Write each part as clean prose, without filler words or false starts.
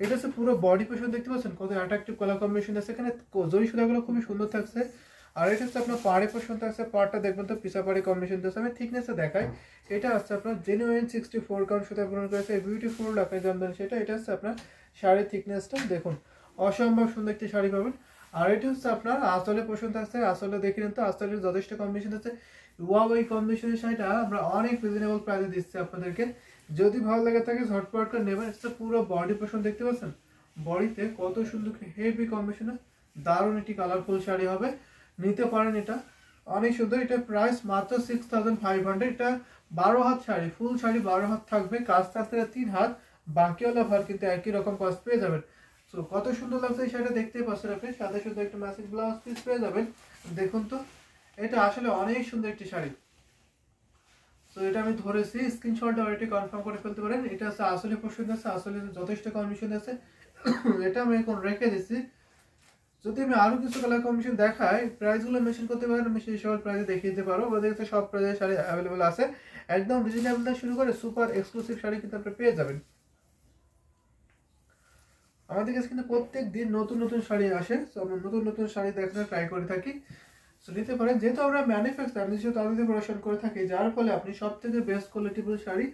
এটা হচ্ছে পুরো বডি পোর্শন দেখতে পাচ্ছেন কত অ্যাট্রাকটিভ কালার কম্বিনেশন আছে, এখানে জরি সুতাগুলো খুবই সুন্দর থাকছে। আর এটা হচ্ছে আপনার পাড়ে পোর্শন থাকছে, পাড়টা দেখবেন তো পিছা পাড়ি কম্বিনেশন থাকছে। আমি থিকনেসে দেখাই, এটা হচ্ছে আপনার জেনুইন 64 কাউন্ট সুতা পূরণ করেছে বিউটিফুল আপনি জানবেন সেটা। এটা হচ্ছে আপনার শাড়ির থিকনেসটা দেখুন, অসম্ভব সুন্দর একটি শাড়ি পাবেন। আর এটা হচ্ছে আপনার আঁচলে পোর্শন থাকছে, আঁচলে দেখে নিন তো আঁচলের যথেষ্ট কম্বিনেশন আছে। ওয়াও, এই কম্বিনেশনের শাড়িটা আমরা অনেক রিজনেবল প্রাইসে দিচ্ছি আপনাদেরকে, যদি ভালো লাগে থাকে ঝটপট করে নেবেন। এটা পুরো বডি পোর্শন দেখতে পাচ্ছেন, বডিতে কত সুন্দর হেভি কম্বিনেশন, দারুণ একটি কালারফুল শাড়ি হবে, নিতে পারেন। এটা অনেক সুন্দর, এটা প্রাইস মাত্র 6500। এটা 12 হাত শাড়ি, ফুল শাড়ি 12 হাত থাকবে, কাজ থাকতে 3 হাত, বাকিওয়ালা ভার কিন্তু একই রকম কস্ট পেয়ে যাবেন। তো কত সুন্দর লাগছে এই শাড়িটা, দেখতেই পাচ্ছেন আপনি, সাথে সাথে একটা ম্যাচিং ব্লাউজ পিস পেয়ে যাবেন। দেখুন তো, এটা আসলে অনেক সুন্দর একটি শাড়ি। তো এটা আমি ধরেছি, স্ক্রিনশট অলরেডি কনফার্ম করে ফেলতে পারেন। এটা আছে আসলে পছন্দ আছে, আসলে যথেষ্ট কমিশন আছে। এটা আমি এখন রেখে দিচ্ছি। যদি আমি আরো কিছু কালার কমিশন দেখাই, প্রাইসগুলো মেনশন করতে পারেন, আমি সেই সকল প্রাইসে দেখিয়ে দিতে পারবো। আমাদের কাছে সব প্রাইসের শাড়ি অ্যাভেলেবল আছে, একদম রিজনেবল থেকে শুরু করে সুপার এক্সক্লুসিভ শাড়ি কিন্তু আপনি পেয়ে যাবেন। আমাদের কাছে কিন্তু প্রত্যেক দিন নতুন নতুন শাড়ি আসে, তো আমরা নতুন নতুন শাড়ি দেখানোর ট্রাই করে থাকি। সো নিতে পারেন, যেহেতু আমরা ম্যানুফ্যাকচার নিজে তৈরি প্রোডাকশন করে থাকি, যার ফলে আপনি সব থেকে বেস্ট কোয়ালিটিফুল শাড়ি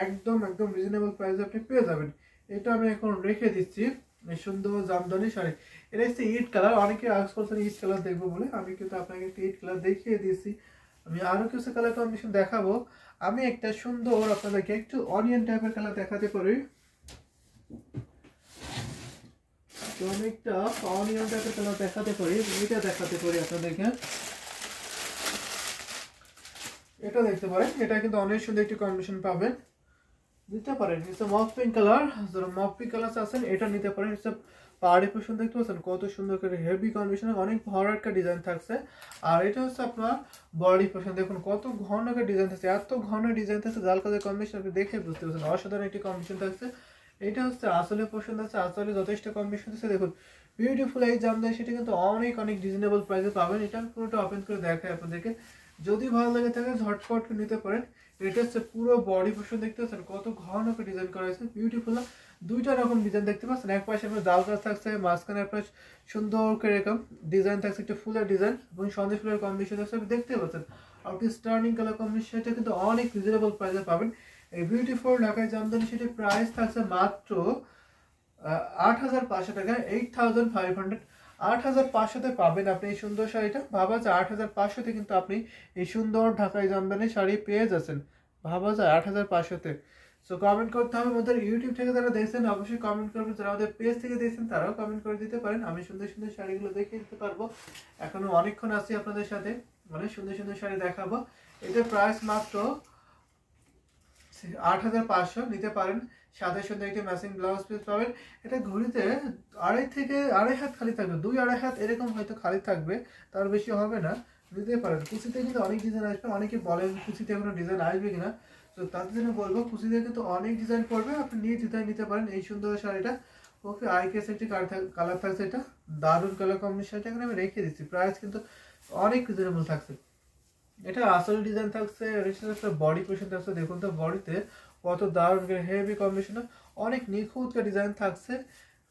একদম একদম রিজনেবল প্রাইসে আপনি পেয়ে যাবেন। এটা আমি এখন রেখে দিচ্ছি, এই সুন্দর জামদানি শাড়ি। এটা হচ্ছে ইট কালার, অনেকে আজ করছেন ইট কালার দেখবো বলে, আমি কিন্তু আপনাকে একটা ইট কালার দেখিয়ে দিয়েছি। আমি আরো কিছু কালার কম্বিনেশন দেখাবো। আমি একটা সুন্দর আপনাদেরকে একটু অনিয়ন টাইপের কালার দেখাতে পারি। তো আমি একটা অনিয়ন টাইপের কালার দেখাতে পারি, এটা দেখাতে পারি আপনাদেরকে। এটা দেখতে পারেন, এটা কিন্তু অনেক সুন্দর একটি কম্বিনেশন পাবেন, নিতে পারেন। এটা মফ পিঙ্ক কালার, যারা মফ পিঙ্ক কালার আছেন এটা নিতে পারেন। এটা পাহাড়ি পোর্শন দেখতে পাচ্ছেন কত সুন্দর করে হেভি কম্বিনেশন, অনেক বড় একটা ডিজাইন থাকছে। আর এটা হচ্ছে আপনার বডি পোর্শন, দেখুন কত ঘন একটা ডিজাইন থাকছে, এত ঘন ডিজাইন থাকছে, জাল কাজের কম্বিনেশন আপনি দেখে বুঝতে পারছেন, অসাধারণ একটি কম্বিনেশন থাকছে। এটা হচ্ছে আসলে পোর্শন আছে, আসলে যথেষ্ট কম্বিনেশন আছে, দেখুন বিউটিফুল এই জামদানি, সেটা কিন্তু অনেক অনেক রিজনেবল প্রাইসে পাবেন। এটা আমি পুরোটা ওপেন করে দেখাই আপনাদেরকে, যদি ভালো লাগে থাকে ঝটপট নিতে পারেন। এটা হচ্ছে পুরো বডি পোর্শন দেখতে পাচ্ছেন কত ঘন করে ডিজাইন করা হয়েছে, বিউটিফুল। দুইটা রকম ডিজাইন দেখতে পাচ্ছেন, এক পাশে আপনার জাল কাজ থাকছে, মাঝখানে আপনার সুন্দর করে এরকম ডিজাইন থাকছে, একটা ফুলের ডিজাইন এবং সন্দেশ ফুলের কম্বিনেশন থাকছে, আপনি দেখতে পাচ্ছেন। আর কি স্টার্নিং কালার কম্বিনেশন, সেটা কিন্তু অনেক রিজনেবল প্রাইসে পাবেন। এই বিউটিফুল ঢাকায় জামদানি সেটির প্রাইস থাকছে মাত্র 8500 টাকা, 8500। 8500-তে পাবেন আপনি এই সুন্দর শাড়িটা। ভাবা যায় 8500-তে কিন্তু আপনি এই সুন্দর ঢাকাই জামদানি শাড়ি পেয়ে যাচ্ছেন, ভাবা যায় 8500-তে। সো কমেন্ট করতে হবে, আমাদের ইউটিউব থেকে যারা দেখছেন অবশ্যই কমেন্ট করবেন, যারা আমাদের পেজ থেকে দেখছেন তারাও কমেন্ট করে দিতে পারেন, আমি সুন্দর সুন্দর শাড়িগুলো দেখিয়ে দিতে পারবো। এখনো অনেকক্ষণ আছি আপনাদের সাথে, অনেক সুন্দর সুন্দর শাড়ি দেখাবো। এটার প্রাইস মাত্র 8500, নিতে পারেন। সাথে সাথে একটা ম্যাচিং ব্লাউজ পিস পাবেন। এটা ঘড়িতে আড়াই হাত খালি থাকবে, 2-2.5 হাত এরকম হয়তো খালি থাকবে, তার বেশি হবে না, নিতে পারেন। কুচিতে কিন্তু অনেক ডিজাইন আসবে, অনেকে বলেন কুচিতে কোনো ডিজাইন আসবে কিনা, তো তাদের জন্য বলবো কুচিতে কিন্তু অনেক ডিজাইন পড়বে, আপনি নিয়ে ডিজাইন নিতে পারেন। এই সুন্দর শাড়িটা ওকে আইকেস একটি কালার থাকছে, এটা দারুণ কালার কম্বিনেশন, এটা এখানে আমি রেখে দিচ্ছি, প্রাইস কিন্তু অনেক রিজনেবল থাকছে। এটা আসল ডিজাইন থাকছে, বডি পোর্শন থাকছে, দেখুন তো বডিতে কত দারুণ হেভি কম্বিনেশন, অনেক নিখুঁত ডিজাইন থাকছে।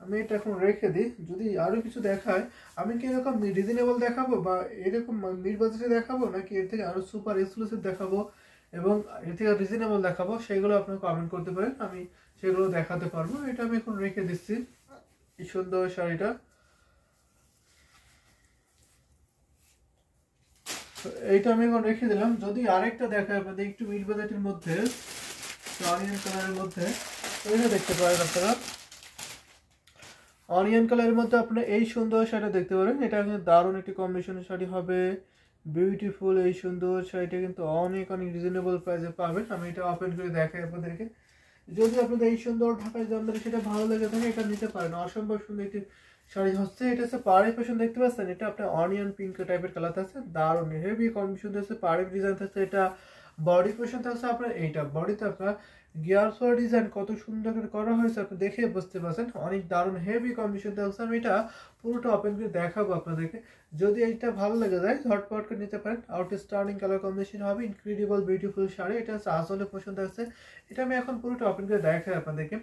আমি এটা এখন রেখে দিই, যদি আরো কিছু দেখায়, আমি কি এরকম রিজনেবল দেখাবো বা এরকম মিড বাজেটে দেখাবো, নাকি এর থেকে আরো সুপার এক্সক্লুসিভ দেখাবো এবং এর থেকে রিজনেবল দেখাবো, সেগুলো আপনি কমেন্ট করতে পারেন, আমি সেগুলো দেখাতে পারবো। এটা আমি এখন রেখে দিচ্ছি, এই সুন্দর শাড়িটা। এইটা আমি এখন রেখে দিলাম। যদি আরেকটা দেখায় আপনাদের একটু মিড বাজেটের মধ্যে, অনিয়ন কালারের মধ্যে, এটা দেখতে পারেন আপনারা। অনিয়ন কালারের মধ্যে আপনারা এই সুন্দর শাড়িটা দেখতে পারেন, এটা কিন্তু দারুণ একটি কম্বিনেশনের শাড়ি হবে, বিউটিফুল। এই সুন্দর শাড়িটা কিন্তু অনেক অনেক রিজনেবল প্রাইসে পাবেন। আমি এটা ওপেন করে দেখাই আপনাদেরকে, যদি আপনাদের এই সুন্দর ঢাকায় জামদানি সেটা ভালো লেগে থাকে এটা নিতে পারেন। অসম্ভব সুন্দর একটি শাড়ি হচ্ছে, এটা হচ্ছে পাড়ি ফ্যাশন দেখতে পাচ্ছেন, এটা আপনার অনিয়ন পিঙ্ক টাইপের কালার আছে, দারুণ হেভি কম্বিনেশন আছে, পাড়ি ডিজাইন আছে। এটা বডি ফ্যাশন থাকছে আপনার, এইটা বডিতে আপনার গিয়ার ফ্লোর ডিজাইন কত সুন্দর করে করা হয়েছে, আপনি দেখে বুঝতে পারছেন, অনেক দারুণ হেভি কম্বিনেশন থাকছে। আমি এটা পুরোটা ওপেন করে দেখাবো আপনাদেরকে, যদি এইটা ভালো লেগে যায় ঝটপট করে নিতে পারেন। আউটস্ট্যান্ডিং কালার কম্বিনেশন হবে, ইনক্রেডিবল বিউটিফুল শাড়ি, এটা হচ্ছে আসলে পছন্দ আছে। এটা আমি এখন পুরোটা ওপেন করে দেখাই আপনাদেরকে।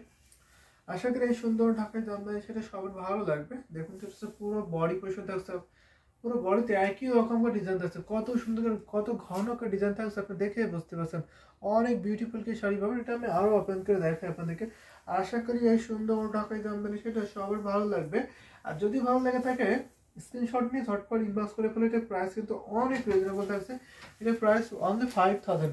আশা করি এই সুন্দর ঢাকায় জামদানি সেটা সবার ভালো লাগবে। দেখুন তো পুরো বডি পোর্শন থাকছে, পুরো বডিতে একই রকম ডিজাইন থাকছে, কত সুন্দর কত ঘন একটা ডিজাইন থাকছে, আপনি দেখে বুঝতে পারছেন অনেক বিউটিফুল কি শাড়ি পাবেন। এটা আমি আরো ওপেন করে দেখাই আপনাদেরকে। আশা করি এই সুন্দর ঢাকায় জামদানি সেটা সবার ভালো লাগবে। আর যদি ভালো লেগে থাকে স্ক্রিনশট নিয়ে ঝটপট ইনবক্স করে ফেলে। এটা প্রাইস কিন্তু অনেক রিজনেবল থাকছে। এটা প্রাইস অনলি 5000।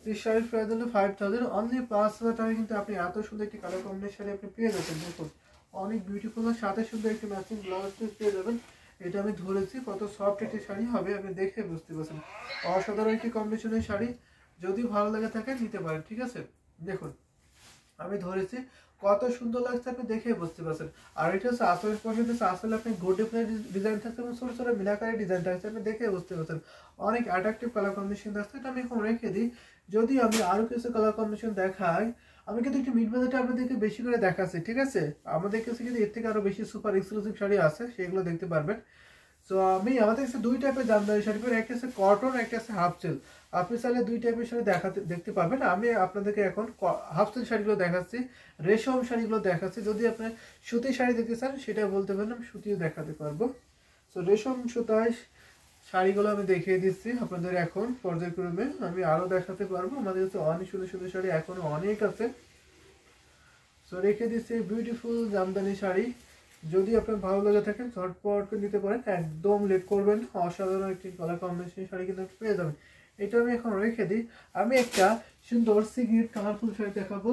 এই শাড়ির প্রাইস হলো 5000, অনলি 5000 টাকা কিন্তু আপনি এত সুন্দর একটি কালার কম্বিনেশন শাড়ি আপনি পেয়ে যাবেন। দেখুন অনেক বিউটিফুল, সাথে সুন্দর একটি ম্যাচিং ব্লাউজ পিস পেয়ে যাবেন। এটা আমি ধরেছি কত সফট একটি শাড়ি হবে, আপনি দেখে বুঝতে পারছেন। অসাধারণ একটি কম্বিনেশনের শাড়ি, যদি ভালো লাগে থাকে নিতে পারেন, ঠিক আছে। দেখুন আমি ধরেছি কত সুন্দর লাগছে, আপনি দেখে বুঝতে পারছেন। আর এটা হচ্ছে আসলের পছন্দ, আসলে আপনি গোল্ডে ডিজাইন থাকছে এবং ছোট ছোট মিনাকারি ডিজাইন থাকছে, আপনি দেখে বুঝতে পারছেন। অনেক অ্যাট্রাকটিভ কালার কম্বিনেশন থাকছে। এটা আমি এখন রেখে দিই। যদি আমি আরো কিছু কালার কম্বিনেশন দেখাই, আমি কিন্তু একটু মিড বাজেটে আপনাদেরকে বেশি করে দেখাচ্ছি, ঠিক আছে। আমাদের কাছে কিন্তু এর থেকে আরো বেশি সুপার এক্সক্লুসিভ শাড়ি আছে, সেগুলো দেখতে পারবেন। সো আমি আমাদের কাছে দুই টাইপের জামদানি শাড়ি পাবেন, একটা আছে কটন, একটা আছে হাফ সিল্ক। আপনি চাইলে দুই টাইপের শাড়ি দেখতে পাবেন। আমি আপনাদেরকে এখন হাফ সিল্ক শাড়িগুলো দেখাচ্ছি, রেশম শাড়িগুলো দেখাচ্ছি। যদি আপনি সুতি শাড়ি দেখতে চান সেটা বলতে পারেন, আমি সুতিও দেখাতে পারবো। সো রেশম সুতায় শাড়িগুলো আমি দেখিয়ে দিচ্ছি আপনাদের এখন পর্যায়ক্রমে। আমি আরো দেখাতে পারবো, আমাদের কাছে অনেক সুন্দর সুন্দর শাড়ি এখনো অনেক আছে। সো রেখে দিচ্ছি বিউটিফুল জামদানি শাড়ি। যদি আপনার ভালো লাগে থাকে ঝটপট করে নিতে পারেন, একদম লেট করবেন। অসাধারণ একটি কালার কম্বিনেশন শাড়ি কিন্তু পেয়ে যাবেন। এটা আমি এখন রেখে দিই। আমি একটা সুন্দর সিগ্রিন কালারফুল শাড়ি দেখাবো।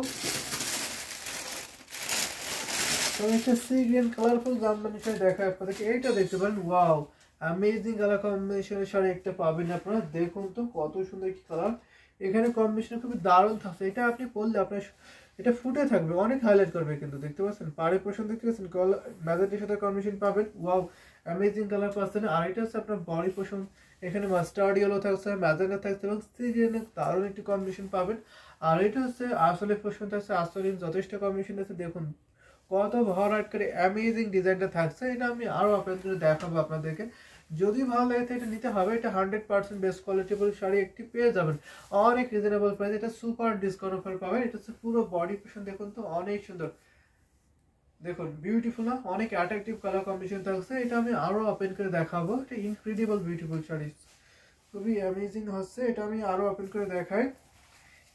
তো একটা সিগ্রিন কালারফুল জামদানি শাড়ি দেখায় আপনাদেরকে। এইটা দেখতে পারেন, ওয়াও অ্যামেজিং কালার কম্বিনেশনের শাড়ি একটা পাবেন আপনারা। দেখুন তো কত সুন্দর একটি কালার, এখানে কম্বিনেশন খুবই দারুণ থাকছে। এটা আপনি পরলে আপনার এটা ফুটে থাকবে, অনেক হাইলাইট করবে কিন্তু, দেখতে পাচ্ছেন পাড়ে পোর্শন দেখতে পাচ্ছেন, ম্যাজেন্টের সাথে কম্বিনেশন পাবেন। ওয়াও অ্যামেজিং কালার পাচ্ছেন। আর এটা হচ্ছে আপনার বডি পোর্শন, এখানে মাস্টার্ড ইয়েলো থাকছে, ম্যাজেন্টা থাকছে এবং সিগ্রিনের দারুণ একটি কম্বিনেশন পাবেন। আর এটা হচ্ছে আসলে পোর্শন থাকছে, আসলে যথেষ্ট কম্বিনেশন আছে। দেখুন কত ভরাট করে অ্যামেজিং ডিজাইনটা থাকছে। এটা আমি আরো আপনাদের দেখাবো আপনাদেরকে। যদি ভালো লাগে এটা নিতে হবে। এটা 100% বেস্ট কোয়ালিটিবল শাড়ি একটি পেয়ে যাবেন অনেক রিজনেবল প্রাইস। এটা সুপার ডিসকাউন্ট অফার পাবেন। এটা হচ্ছে পুরো বডি পোর্শন, দেখুন তো অনেক সুন্দর, দেখুন বিউটিফুল না, অনেক অ্যাট্রাকটিভ কালার কম্বিনেশন থাকছে। এটা আমি আরো ওপেন করে দেখাবো। এটা ইনক্রেডিবল বিউটিফুল শাড়ি, খুবই অ্যামেজিং হচ্ছে। এটা আমি আরো ওপেন করে দেখাই।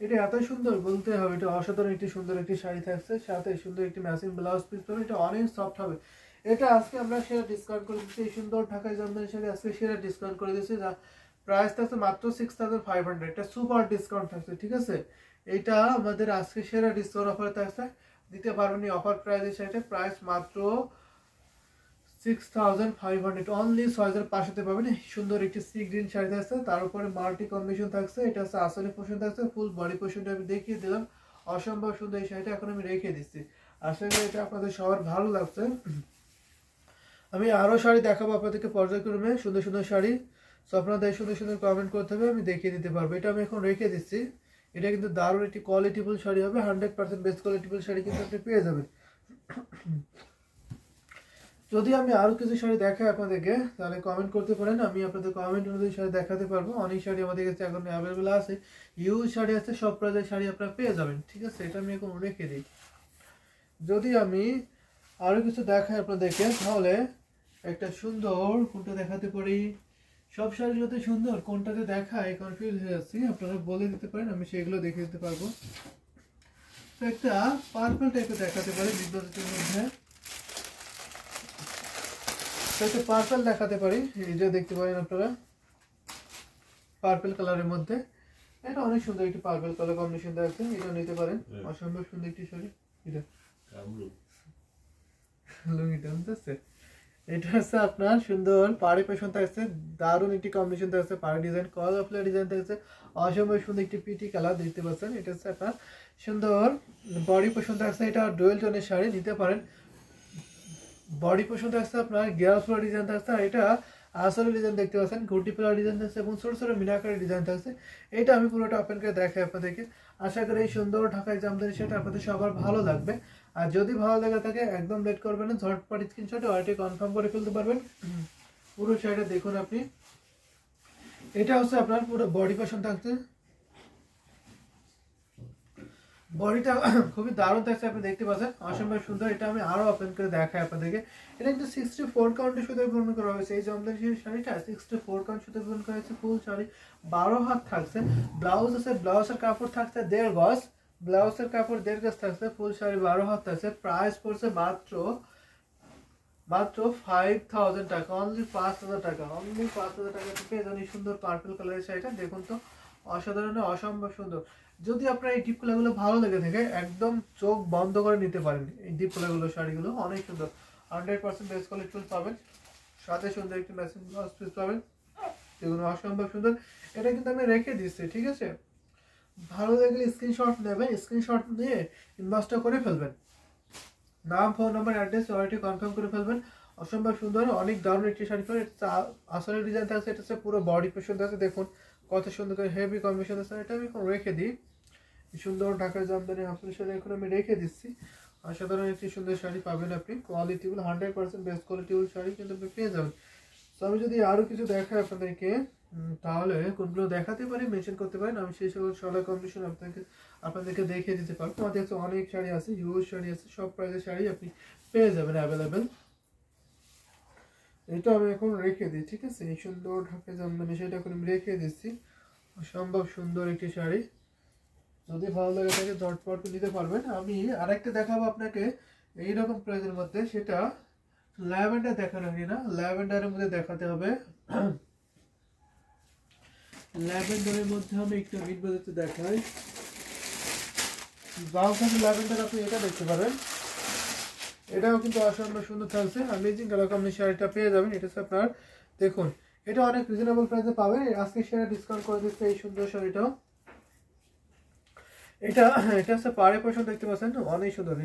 এটা এত সুন্দর বলতে হবে, এটা অসাধারণ একটি সুন্দর একটি শাড়ি থাকছে, সাথে সুন্দর একটি ম্যাচিং ব্লাউজ পিস পাবেন। এটা অনেক সফট হবে। এটা আজকে আমরা সেরা ডিসকাউন্ট করে দিচ্ছি। এই সুন্দর ঢাকায় জামদানি শাড়ি আজকে সেরা ডিসকাউন্ট করে দিচ্ছি, যা প্রাইস থাকছে মাত্র 6500। এটা সুপার ডিসকাউন্ট থাকছে, ঠিক আছে। এটা আমাদের আজকে সেরা ডিসকাউন্ট অফারে থাকছে, দিতে পারবেন এই অফার প্রাইসের সাথে। প্রাইস মাত্র 6500, অনলি 6500 পাবেন। সুন্দর একটি সি গ্রিন শাড়ি থাকছে, তার উপরে মাল্টি কম্বিনেশন থাকছে। এটা হচ্ছে আসলে পোর্শন থাকছে, ফুল বডি পোর্শনটা আমি দেখিয়ে দিলাম। অসম্ভব সুন্দর এই শাড়িটা এখন আমি রেখে দিচ্ছি। আশা করি এটা আপনাদের সবার ভালো লাগছে। আমি আরো শাড়ি দেখাবো আপনাদেরকে পর্যায়ক্রমে, সুন্দর সুন্দর শাড়ি। সো আপনাদের সুন্দর সুন্দর কমেন্ট করতে হবে, আমি দেখিয়ে দিতে পারবো। এটা আমি এখন রেখে দিচ্ছি। এটা কিন্তু দারুণ একটি কোয়ালিটিফুল শাড়ি হবে, 100% বেস্ট কোয়ালিটিফুল শাড়ি কিন্তু আপনি পেয়ে যাবেন। যদি আমি আরো কিছু শাড়ি দেখাই আপনাদেরকে, তাহলে কমেন্ট করতে পারেন, আমি আপনাদের কমেন্ট অনুযায়ী শাড়ি দেখাতে পারবো। অনেক শাড়ি আমাদের কাছে এখন অ্যাভেলেবেল আছে, ইউজ শাড়ি আছে, সব প্রাইজের শাড়ি আপনারা পেয়ে যাবেন, ঠিক আছে। এটা আমি এখন রেখে দিই। যদি আমি আরো কিছু দেখাই আপনাদেরকে, তাহলে একটা সুন্দর কোনটা দেখাতে পারি। সব শাড়িগুলোতে সুন্দর, কোনটাতে দেখায় কনফিউজ হয়ে যাচ্ছি, আপনারা বলে দিতে পারেন, আমি সেগুলো দেখে দিতে পারবো। তো একটা পার্পল টাইপের দেখাতে পারি বিদ্যুতের মধ্যে, একটা পার্পল দেখাতে পারি। এই যে দেখতে পারেন আপনারা পার্পল কালারের মধ্যে, এটা অনেক সুন্দর একটি পার্পল কালার কম্বিনেশন আছে, এটা নিতে পারেন। অসম্ভব সুন্দর একটি শাড়ি। এটা লুঙ্গিটা বুঝতে, এটা হচ্ছে আপনার সুন্দর পাড়ি পেশন থাকছে, দারুণ একটি কম্বিনেশন থাকছে, পাড়ি ডিজাইন কলার ফ্লেয়ার ডিজাইন থাকছে, অসম্ভব সুন্দর একটি পিটি কালার দেখতে পাচ্ছেন। এটা হচ্ছে আপনার সুন্দর বডি পোর্শন থাকছে, এটা ডুয়েল টোনের শাড়ি নিতে পারেন। বডি পোর্শন থাকছে আপনার গিয়ার ফ্লোর ডিজাইন থাকছে, আর এটা আসলে ডিজাইন দেখতে পাচ্ছেন, ঘুটি ফ্লোর ডিজাইন থাকছে এবং ছোট ছোট মিনাকারি ডিজাইন থাকছে। এটা আমি পুরোটা ওপেন করে দেখাই আপনাদেরকে। আশা করি এই সুন্দর ঢাকায় জামদানি সেটা আপনাদের সবার ভালো লাগবে। আর যদি ভালো লাগে থাকে একদম লেট করবেন না, ঝটপট স্ক্রিনশটে অর্ডারটি কনফার্ম করে ফেলতে পারবেন। পুরো শাড়িটা দেখুন আপনি। এটা হচ্ছে আপনার পুরো বডি পোর্শন থাকছে, বডিটা খুবই দারুণ থাকছে, আপনি দেখতে পাচ্ছেন অসম্ভব সুন্দর। এটা আমি আরো ওপেন করে দেখাই আপনাদেরকে। এটা কিন্তু 64 কাউন্টে সুতো বুনন করা হয়েছে। এই জামদানি শাড়িটা 64 কাউন্ট সুতো বুনন করা হয়েছে। ফুল শাড়ি 12 হাত থাকছে। ব্লাউজ আছে, ব্লাউজের কাপড় থাকছে 1.5 গজ, ব্লাউজের কাপড় 1.5 গজ থাকছে। ফুল শাড়ি 12 হাত থাকছে। প্রাইস পড়ছে মাত্র 5000 টাকা, অনলি 5000 টাকা, অনলি 5000 টাকা পেয়ে যান এই সুন্দর পার্পল কালারের শাড়িটা। দেখুন তো অসাধারণ, অসম্ভব সুন্দর। যদি আপনার এই ডিপ কালারগুলো ভালো লেগে থাকে একদম চোখ বন্ধ করে নিতে পারেন। এই ডিপ কালারগুলো শাড়িগুলো অনেক সুন্দর, 100% বেস্ট কোয়ালিটি ফুল পাবেন, সাথে সুন্দর একটি ম্যাচিং ব্লাউজ পিস পাবেন। এগুলো অসম্ভব সুন্দর। এটা কিন্তু আমি রেখে দিচ্ছি, ঠিক আছে? ভালো লাগলে স্ক্রিনশট নেবেন, স্ক্রিনশট নিয়ে ইনবক্সটা করে ফেলবেন। নাম, phone number, address already confirm করে ফেলবেন। অসম্ভব সুন্দর, অনেক দারুণ একটি শাড়ি পরে। আসলে ডিজাইন থাকছে, এটা হচ্ছে পুরো বডি পোর্শন আছে। দেখুন কত সুন্দর করে হেভি কম্বিনেশন আছে। এটা আমি এখন রেখে দিই। সুন্দর ঢাকার জামদানি হাফুল শাড়ি এখন আমি রেখে দিচ্ছি। অসাধারণ একটি সুন্দর শাড়ি পাবেন আপনি। কোয়ালিটিগুলো 100% বেস্ট কোয়ালিটিগুলো শাড়ি কিন্তু আপনি পেয়ে যাবেন। তো আমি যদি আরও কিছু দেখাই আপনাদেরকে, তাহলে কোনগুলো দেখাতে পারি মেনশন করতে পারেন, আমি সেই সকল কালার কম্বিনেশন আপনাদেরকে দেখিয়ে দিতে পারবো। আমাদের কাছে অনেক শাড়ি আছে, হিউজ শাড়ি আছে, সব প্রাইসের শাড়ি আপনি পেয়ে যাবেন অ্যাভেলেবেল। এটা আমি এখন রেখে দিই, ঠিক আছে? এই সুন্দর ঢাকা জামদানি সেটা এখন আমি রেখে দিচ্ছি। অসম্ভব সুন্দর একটি শাড়ি, যদি ভালো লাগে থাকে ঝটপট নিতে পারবেন। আমি আরেকটা দেখাবো আপনাকে এইরকম প্রাইসের মধ্যে, সেটা ল্যাভেন্ডার দেখানো হয় না, ল্যাভেন্ডারের মধ্যে দেখাতে হবে। ল্যাভেন্ডারের মধ্যে আমি একটু হিট বাজাতে দেখাই। বাউকানি ল্যাভেন্ডার আপনি এটা দেখতে পারেন, এটাও কিন্তু অসম্ভব সুন্দর থাকছে। অ্যামেজিং কালার কম্বিনেশন শাড়িটা পেয়ে যাবেন। এটা হচ্ছে আপনার, দেখুন এটা অনেক রিজনেবল প্রাইসে পাবেন। আজকে সেটা ডিসকাউন্ট করে দিচ্ছে এই সুন্দর শাড়িটাও। এটা এটা হচ্ছে পাড়ে পোর্শন, দেখতে পাচ্ছেন অনেক সুন্দর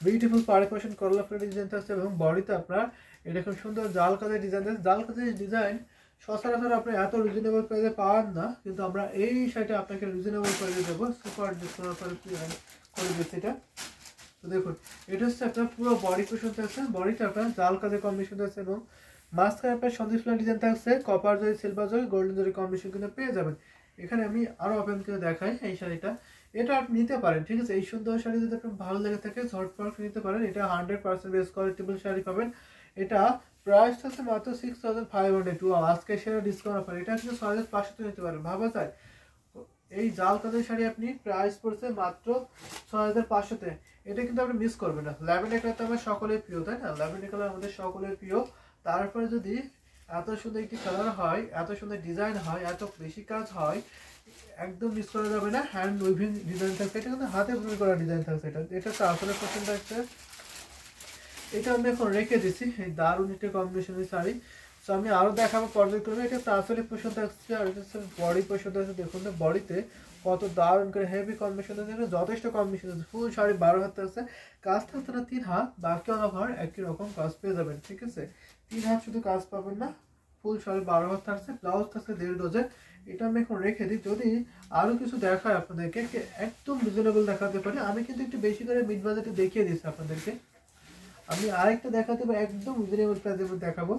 বিউটিফুল পাড়ে পোর্শন করলা ফ্লের ডিজাইন থাকছে। এবং বডিতে আপনার এরকম সুন্দর জাল কাজের ডিজাইন থাকছে। জাল কাজের ডিজাইন সচরাচর আপনি এত রিজনেবল প্রাইসে পাওয়ান না, কিন্তু আমরা এই শাড়িটা আপনাকে রিজনেবল প্রাইসে দেবো, সুপার ডিসকাউন্ট করে দিচ্ছি এটা। তো দেখুন এটা হচ্ছে আপনার পুরো বডি পোর্শন থাকছে। বডিতে আপনার জাল কাজের কম্বিনেশন থাকছে এবং মাঝখানে আপনার সন্দেশ ফ্লার ডিজাইন থাকছে। কপার জরি, সিলভার জরি, গোল্ডেন জরি কম্বিনেশন কিন্তু পেয়ে যাবেন। এখানে আমি আরো ওপেন করে দেখাই এই শাড়িটা। এটা আপনি নিতে পারেন, ঠিক আছে? এই সুন্দর শাড়ি যদি আপনার ভালো লেগে থাকে ঝটপট নিতে পারেন। এটা 100% বেস্ট কোয়ালিটিবল শাড়ি পাবেন। এটা প্রাইস থাকছে মাত্র 6500। আজকে সেটা ডিসকাউন্ট অফার, এটা কিন্তু 6500 নিতে পারেন। ভাবা যায় এই জাল কাজের শাড়ি আপনি প্রাইস পড়ছে মাত্র 6500-তে। এটা কিন্তু আপনি মিস করবেন না। ল্যাভেন্ডার কালার তো আমার সকলের প্রিয়, তাই না? ল্যাভেন্ডার কালার আমাদের সকলের প্রিয়। তারপরে যদি এত সুন্দর একটি কালার হয়, এত সুন্দর ডিজাইন হয়, এত বেশি কাজ হয়, একদম মিস করা যাবে না। হ্যান্ড উইভিং ডিজাইন থাকছে, এটা কিন্তু হাতে বুনে করা ডিজাইন থাকছে। এটা তো আসলে পছন্দ থাকছে। এটা আমি এখন রেখে দিচ্ছি। এই দারুণ একটা কম্বিনেশনের শাড়ি। তো আমি আরো দেখাবো পর্যায়ক্রমে। এটা তো আসলে পছন্দ থাকছে, আর এটা হচ্ছে বডি পছন্দ আছে। দেখুন তো বডিতে কত দারুণ করে হেভি কম্বিনেশন আছে, যথেষ্ট কম্বিনেশন আছে। ফুল শাড়ি 12 হাত আছে, কাজ থাকছে না 3 হাত, বাকি অল একই রকম কাজ পেয়ে যাবেন, ঠিক আছে? 3 হাত শুধু কাজ পাবেন না, ফুল শাড়ি 12 হাত থাকছে, ব্লাউজ থাকছে 1.5 গজের। এটা আমি এখন রেখে দিই। যদি আরো কিছু দেখায় আপনাদেরকে, একদম রিজনেবল দেখাতে পারি। আমি কিন্তু একটু বেশি করে মিড বাজেটে দেখিয়ে দিচ্ছি আপনাদেরকে। আমি আরেকটা দেখাতে পারি, একদম রিজনেবল প্রাইসে দেখাবো।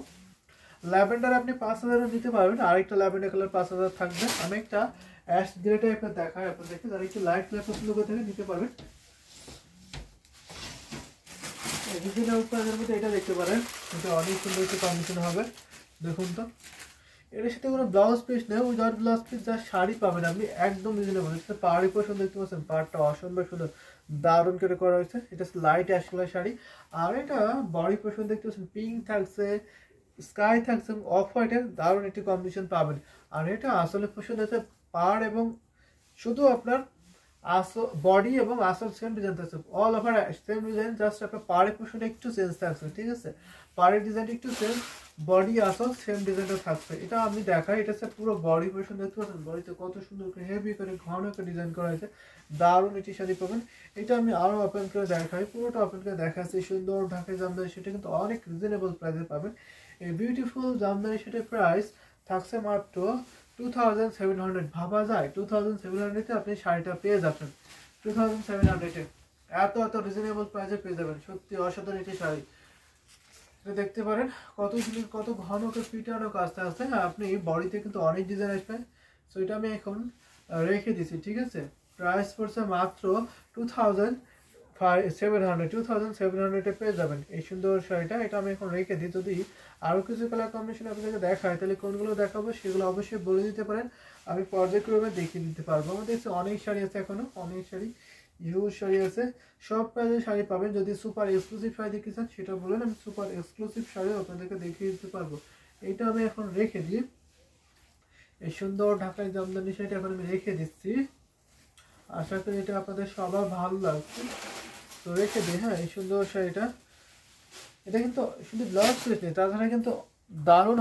ল্যাভেন্ডার আপনি 5000 নিতে পারবেন, আরেকটা ল্যাভেন্ডার কালার 5000 থাকবে। আমি একটা অ্যাশ গ্রে টাইপের দেখাই আপনাদেরকে, যারা একটু লাইট কালার পছন্দ করে থাকেন নিতে পারবেন। রিজনেবল প্রাইসের মধ্যে এটা দেখতে পারেন, এটা অনেক সুন্দর একটা কম্বিনেশন হবে। দেখুন তো এর সাথে কোনো ব্লাউজ পিস নেই, উইদাউট ব্লাউজ পিস যা শাড়ি পাবেন আপনি একদম রিজনেবল। এটা পাড়ি পোর্শন দেখতে পাচ্ছেন, পাড়টা অসম্ভব সুন্দর, দারুণ করে করা হয়েছে। এটা লাইট অ্যাশ কালার শাড়ি। আর এটা বডি পোর্শন দেখতে পাচ্ছেন পিঙ্ক থাকছে, স্কাই থাকছে, অফ হোয়াইটের দারুণ একটি কম্বিনেশন পাবেন। আর এটা আসলে পোর্শন আছে পাড় এবং শুধু আপনার আসল বডি এবং আসল সেম ডিজাইন থাকছে, all over same design, just আপনার পাড়ের পোর্শনটা একটু চেঞ্জ থাকছে, ঠিক আছে? পাড়ের ডিজাইনটা একটু চেঞ্জ, বডি আসল সেম ডিজাইনটা থাকছে। এটা আমি দেখাই, এটা হচ্ছে পুরো বডি পোর্শন দেখতে পাচ্ছেন। বডিতে কত সুন্দর করে হেভি করে ঘন করে ডিজাইন করা হয়েছে, দারুণ একটি শাড়ি পাবেন। এটা আমি আরো ওপেন করে দেখাই, পুরোটা ওপেন করে দেখাচ্ছি। সুন্দর ঢাকায় জামদানি সেটা কিন্তু অনেক রিজনেবল প্রাইসে পাবেন। এই বিউটিফুল জামদানি সেটার প্রাইস থাকছে মাত্র 2700। ভাবা যায় 2700-এ আপনি শাড়িটা পেয়ে যাচ্ছেন। 2700-এ এত এত রিজনেবল প্রাইসে পেয়ে যাবেন। সত্যি অসাধারণ একটি শাড়ি। এটা দেখতে পারেন কত সুন্দর, কত ঘন করে পিটানো কাজটা আছে। হ্যাঁ, আপনি বডিতে কিন্তু অনেক ডিজাইন আসবে। সো এটা আমি এখন রেখে দিছি, ঠিক আছে? প্রাইস পড়ছে মাত্র 2700 পেয়ে যাবেন এই সুন্দর শাড়িটা। এটা আমি এখন রেখে দিই, যদি আরও কিছু কালার কম্বিনেশন আপনাদেরকে দেখায় তাহলে কোনগুলো দেখাবো সেগুলো অবশ্যই বলে দিতে পারেন, আমি পর্যায়ক্রমে দেখিয়ে দিতে পারবো। আমাদের কাছে অনেক শাড়ি আছে, এখনো অনেক শাড়ি, হিউজ শাড়ি আছে, সব প্রাইজে শাড়ি পাবেন। যদি সুপার এক্সক্লুসিভ শাড়ি দেখতে চান সেটা বলেন, আমি সুপার এক্সক্লুসিভ শাড়িও আপনাদেরকে দেখিয়ে দিতে পারবো। এটা আমি এখন রেখে দিই, এই সুন্দর ঢাকাই জামদানি শাড়িটা এখন আমি রেখে দিচ্ছি। আশা করি এটা আপনাদের সবার ভালো লাগছে, তো রেখে দিই। হ্যাঁ, এই সুন্দর শাড়িটা, এটা কিন্তু শুধু ব্লাউজ পিস নেই, তাছাড়া কিন্তু দারুণ